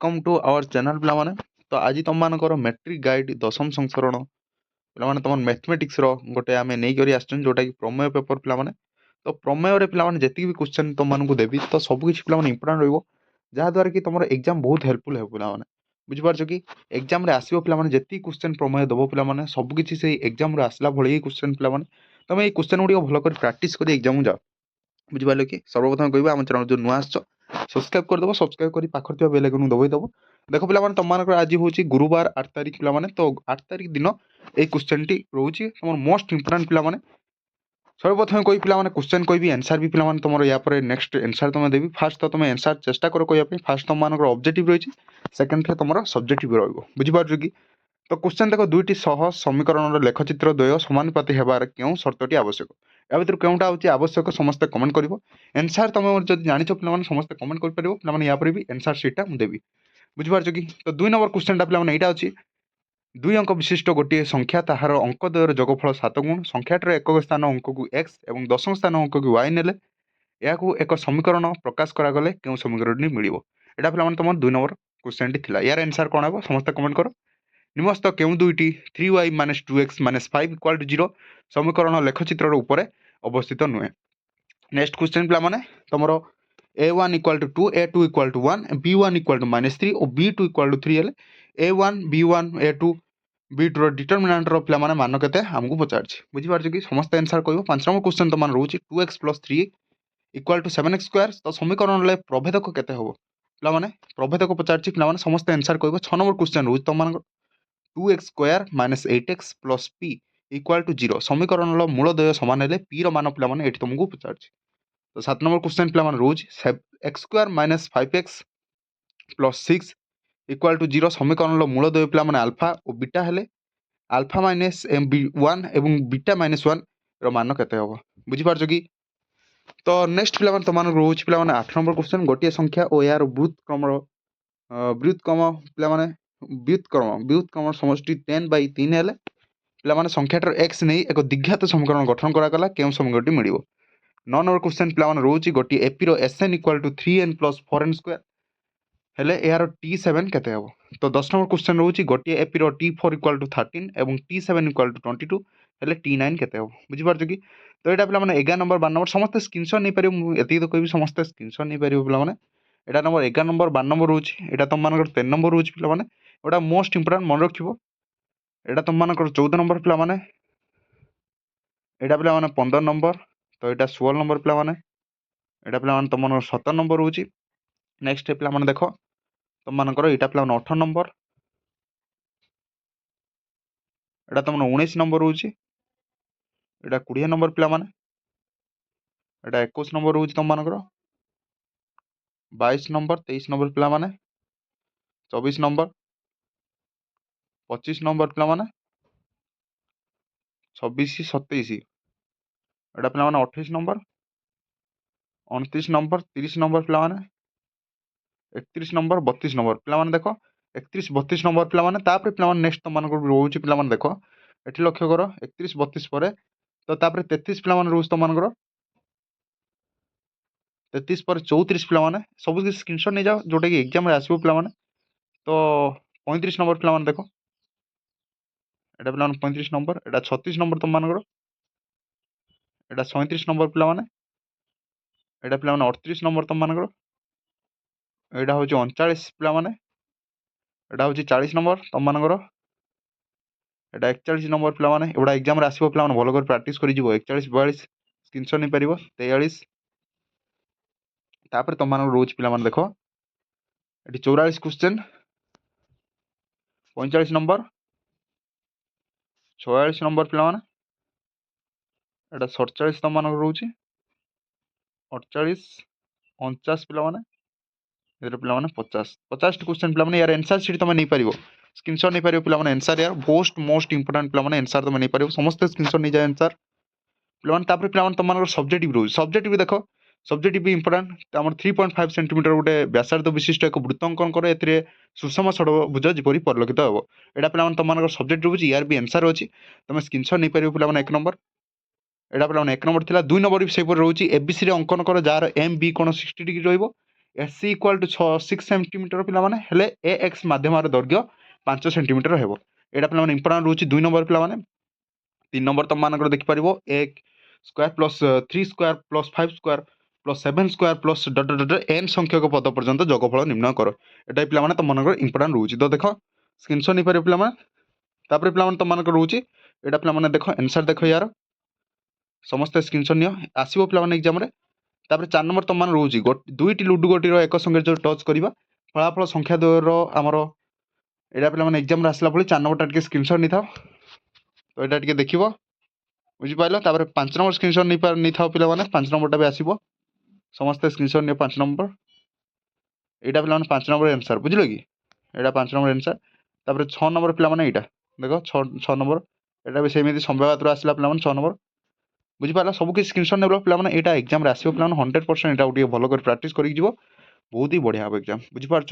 Welcome to our channel पिलामाने। तो आज तुम मानकर मैट्रिक गाइड दशम संस्करण पिलामाने तुम मैथमेटिक्स रो गोटे आमे नै करी आछन जोटा कि प्रमेय पेपर पिलामाने। तो प्रमेय रे पिलामाने जति भी क्वेश्चन तुम मानकु देबी तो सब किछि पिलामाने इंपोर्टेंट रहइबो जहा द्वारा कि तुमर एग्जाम बहुत हेल्पफुल हे पिलामाने। बुझि पारछ कि एग्जाम रे आसीबो पिलामाने जति क्वेश्चन प्रमेय दबो पिलामाने सब किछि से एग्जाम रे आसला भଳି क्वेश्चन पिलामाने तमे ए क्वेश्चन गुडी भलो कर प्रैक्टिस करी एग्जाम जाओ। बुझिपारे कि सर्वप्रथम कहबा आम चैनल जो नुआ आसछ सब्सक्राइब करदेव सब्सक्राइब कर पाखर थी बेल आइकन दबाइदेव। देख पे तुम मान आज हूँ गुरुवार 8 तारिख पे तो 8 तारिख दिन ये क्वेश्चन टी रोचे तुम मोस्ट इंपोर्टेंट पे सर्वप्रथम कही पे क्वेश्चन कहि आंसर भी पे तुम या नेक्स्ट आंसर तुम देवी फास्ट तो तुम आंसर चेष्टा कर कहवाई फास्ट तुम मान ऑब्जेक्टिव रही सेकेंड तुम सब्जेक्टिव रुझिपार कि तो क्वेश्चन देख दुईटी सह समीकरण लेखचित्र द्वय समानुपाती होबार क्यों शर्तटी आवश्यक या भर क्योंटा हूँ आवश्यक समस्त कमेंट कर आंसर तुम जब जान पे समस्त कमेंट कर पे या भी आंसर सीटा मुझे देवी। बुझिपार कि तो 2 नंबर क्वेश्चन पे यहाँ अच्छी 2 अंक विशिष्ट गोटे संख्या ताहार अंक द्वयर जोगफल 7 गुण संख्याटर एकक स्थान अंक को एक्स और दशम स्थान अंक को वाई ने एक समीकरण प्रकाश करागले क्यों समीकरण मिल यहाँ पे तुम 2 नंबर क्वेश्चन टी यार आंसर कौन हम समस्त कमेंट कर निमस्त क्यों दुईटी 3y - 2x - 5 = 0 समीकरण लेखचित्र उपरे अवस्थित नुहे। नेक्स्ट क्वेश्चन पे तुम a1 = 2 a2 = 1 b1 = -3 और b2 = 3 हेले a1 b1 a2 b2 determinant रो पे मान केते हमको पचार बुझिपार कि समस्त आंसर कह 5 नंबर क्वेश्चन तुम रोचे 2x + 3 = 7x² तो समीकरण प्रभेदक केते हम पे प्रभेदक पचार पे समस्त आंसर कह 6 नंबर क्वेश्चन रोज तुम 2x² - 8x + p = 0 समीकरण मूल द्वय समान हेले p रो मान पे तुमको पचार। तो 7 नंबर क्वेश्चन पे रोज x² - 5x + 6 = 0 समीकरण मूल द्वय पे आल्फा और बीटा हेले आल्फा -1 एवं बीटा -1 रो मान केते हम बुझिपार कि तो नेक्स्ट पे तुम रोज पे 8 नंबर क्वेश्चन गोटे संख्या और यार व्युत्क्रम पे व्युत्क्रम समष्टि 10/3 हेले पे संख्याटर एक्स नहीं एक द्विघात समीकरण गठन करागला क्यों समीकरण मिल 9 नंबर क्वेश्चन पे रोचे गोटे एपी रो SN = 3n + 4n² हेले यार T7 केते हम। तो 10 नंबर क्वेश्चन रोचे गोटे एपी रो T4 = 13 और T7 = 22 हेले T9 केते हम बुझिपार कि तो यहाँ पे 11 नंबर 12 नंबर समस्त स्क्रीनशॉट नहीं पारे ये तो कह समस्त स्क्रीनशॉट नहीं पारे पे यहाँ नंबर 11 नंबर 12 नंबर रोचे यहाँ तुम मान 13 नंबर रोचे पे गोटा मोस्ट इंपोर्टेंट मन रख यहाँ तुम मान 14 नंबर पे यहाँ पे 15 नंबर तो यहाँ 16 नंबर पे यहाँ पे तुम 17 नंबर रोचे। नेक्स्ट पे देख तुम मानकर यहाँ पे 18 नंबर यहाँ तुम 19 नंबर रोचे यहाँ 20 नंबर पे यहाँ 21 नंबर रोचे तुम मानकर 22 नंबर 23 नंबर पे 24 नंबर 25 नंबर पे 26 27 यहाँ पे 28 नंबर 29 नंबर 30 नंबर पे 31 नंबर 32 नंबर पे देख 31 32 नंबर पे नेक्स्ट तुम रोचे पे देख ये लक्ष्य कर 31 32 पर तो 33 पे रोज तुम 33 पर 34 पे सब स्क्रीनशॉट नहीं जाओ जोटा कि एग्जाम आसो पे तो 35 नंबर पे देख यहाँ पे 35 नंबर यहाँ 36 नंबर तुम मानकर यहाँ 37 नंबर पे यहाँ पे 38 नंबर तुम मानकर यहाँ हूँ 39 पे यहाँ हूँ 40 नंबर तुम मानकर यहाँ 41 नंबर पे एगुड़ा एग्जाम आसो पे भल कर प्राक्ट कर 41 42 स्क्रीनशॉट नहीं पार 43 तापर तुम रोज पे देख ये 44 क्वेश्चन 45 नंबर 46 नंबर पे यहाँ 47 तुम रोचे 48 49 पे पे 50 50 क्वेश्चन पे यार आंसर सीट तुम नहीं पार स्क्रीनशॉट नहीं पार पे आंसर यार मोस्ट इंपोर्टेंट पे आंसर तुम नहीं पार समस्त स्क्रीनशॉट नहीं जाए आंसर पे तुम सब्जेक्टिव रोज सब्जेक्टिव देख सब्जेक्टिव भी इंपोर्टेंट आम 3.5 सेंटीमीटर गोटे व्यासार्ध विशिष्ट एक वृत्तंकन कर ए सुषम षडभुज जपरी परिलक्षित हम यहाँ पे तुम सब्जेक्ट रोचे यार भी आंसर अच्छी तुम स्क्रीनशॉट नहीं पार पे 1 नंबर यहाँ पे 1 नंबर था 2 नंबर भी से रोचे एबीसी अंकन कर जार एम बी कोण 60 डिग्री रही एससी इक्वाल टू 6 सेंटीमीटर पिलाने हेले ए एक्स माध्यम दैर्घ्य 5 सेंटीमीटर हेबो। एटा पिलाने इंपोर्टेंट रोची 2 नंबर पिलाने। 3 नंबर तुम मानकर देखि परिबो एक square plus 3 square plus 5 square plus 7 square plus dot dot dot n संख्यक पद पर्यंत जोगफल निर्णय कर। एटा पिलाने तुम मानकर इंपोर्टेंट रोची। तो देखो स्क्रीनशॉट नै पारे पिलाने। तापर पिलाने तुम मानकर रोची एटा पिलाने देखो आंसर देखो यार समस्त स्क्रीनशॉट नियो आसीबो पिलाने एग्जाम रे। तापर 4 नंबर तुम मान रोची दुईटी लुडु गोटीर एक संगे जो टच करबा फलाफल संख्या द्वयर हमर एटा पिलाने एग्जाम रे आसला पळे 4 नंबर टा स्क्रीनशॉट नि थाओ। तो एटा टिके देखिबो बुझी पाइलो। तापर 5 नंबर स्क्रीनशॉट नि थाओ पिलाने 5 नंबर टा भी आसीबो समस्त स्क्रीनशॉट नियो 5 नंबर। एटा पिलाने 5 नंबर आंसर बुझिलो कि एटा 5 नंबर आंसर। तापर 6 नंबर पिलाने एटा देखो 6 नंबर एटा भी सेमिति संभवतुर आसला पिलाने 6 नंबर बुझी पाला। सब किसी स्क्रीनशॉट नेबो पिलाने एटा एग्जाम रे आसीबो पिलाने 100% एटा गोटे भलो कर प्रैक्टिस करि जिवो बहुत ही बढ़िया हो एग्जाम बुझी पारछ।